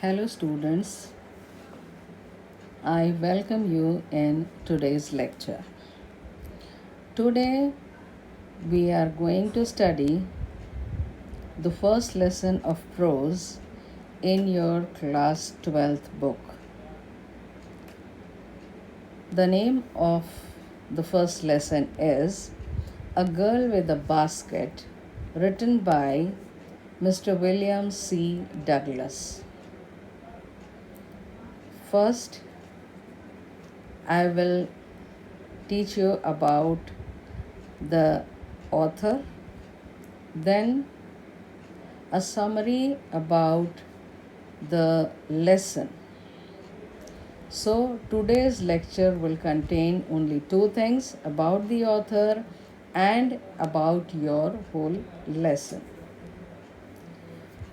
Hello, students. I welcome you in today's lecture. Today, we are going to study the first lesson of prose in your class 12th book. The name of the first lesson is A Girl with a Basket, written by Mr. William C. Douglas. First, I will teach you about the author, then a summary about the lesson. So, today's lecture will contain only two things about the author and about your whole lesson.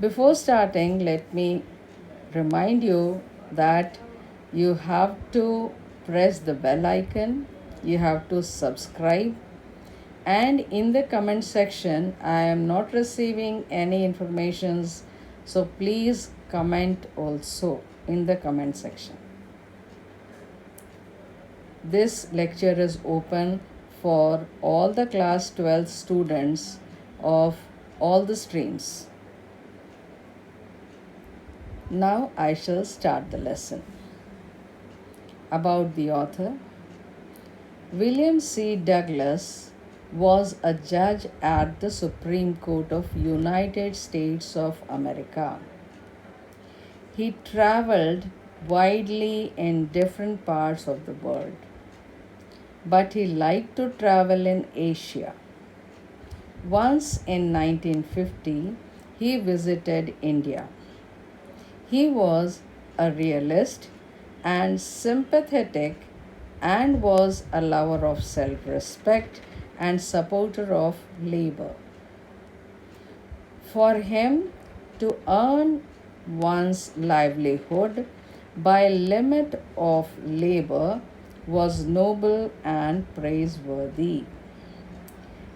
Before starting, let me remind you that you have to press the bell icon, you have to subscribe, and in the comment section I am not receiving any informations, so please comment also in the comment section. This lecture is open for all the class 12 students of all the streams. Now I shall start the lesson. About the author. William C. Douglas was a judge at the Supreme Court of United States of America. He traveled widely in different parts of the world, but he liked to travel in Asia. Once in 1950, he visited India. He was a realist and sympathetic and was a lover of self-respect and supporter of labor. For him to earn one's livelihood by limit of labor was noble and praiseworthy.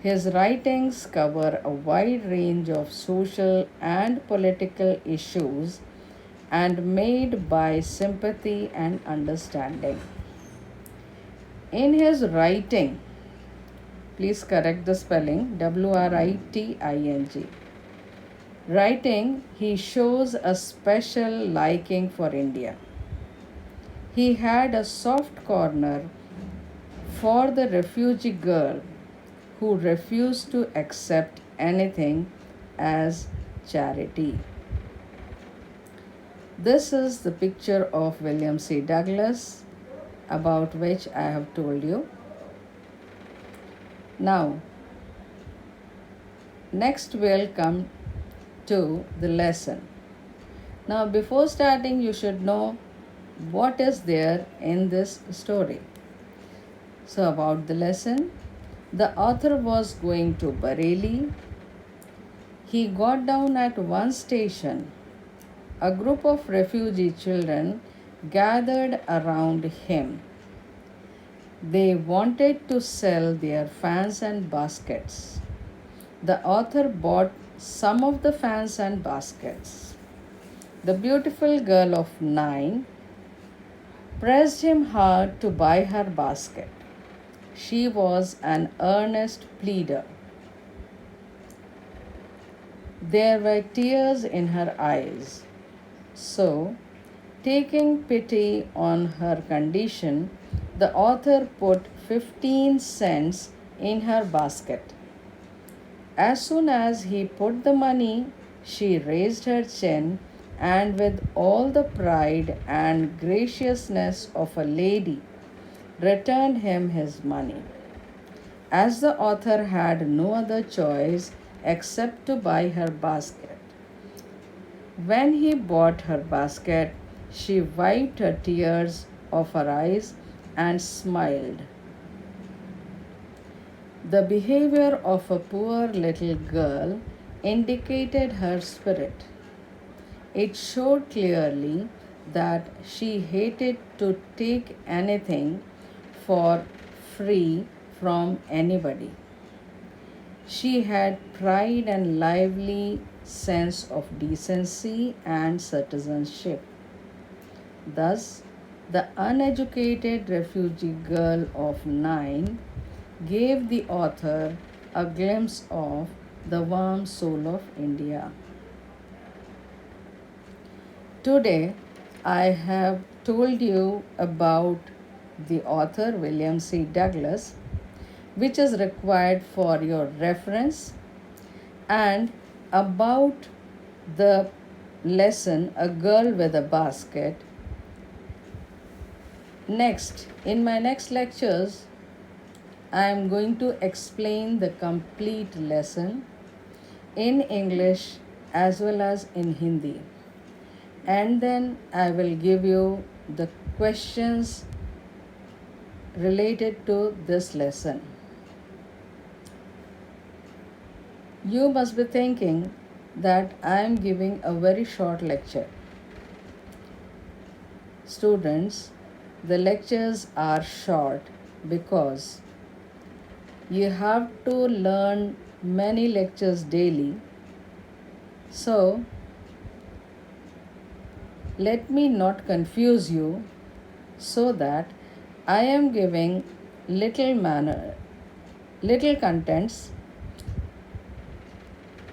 His writings cover a wide range of social and political issues and made by sympathy and understanding. In his writing, please correct the spelling, writing. Writing, he shows a special liking for India. He had a soft corner for the refugee girl who refused to accept anything as charity. This is the picture of William C. Douglas, about which I have told you. Now, next we'll come to the lesson. Now, before starting, you should know what is there in this story. So, about the lesson, the author was going to Bareilly. He got down at one station. A group of refugee children gathered around him. They wanted to sell their fans and baskets. The author bought some of the fans and baskets. The beautiful girl of 9 pressed him hard to buy her basket. She was an earnest pleader. There were tears in her eyes. So, taking pity on her condition, the author put 15 cents in her basket. As soon as he put the money, she raised her chin and, with all the pride and graciousness of a lady, returned him his money. As the author had no other choice except to buy her basket, when he bought her basket, she wiped her tears off her eyes and smiled. The behavior of a poor little girl indicated her spirit. It showed clearly that she hated to take anything for free from anybody. She had pride and lively sense of decency and citizenship. Thus, the uneducated refugee girl of 9 gave the author a glimpse of the warm soul of India. Today, I have told you about the author William C. Douglas, which is required for your reference, and about the lesson A Girl with a Basket. Next, in my next lectures, I am going to explain the complete lesson in English as well as in Hindi. And then I will give you the questions related to this lesson. You must be thinking that I am giving a very short lecture. Students, the lectures are short because you have to learn many lectures daily. So, let me not confuse you, so that I am giving little contents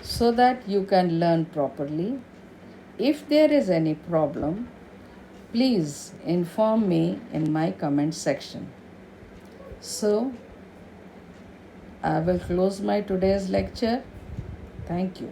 so that you can learn properly. If there is any problem, please inform me in my comment section. So, I will close my today's lecture. Thank you.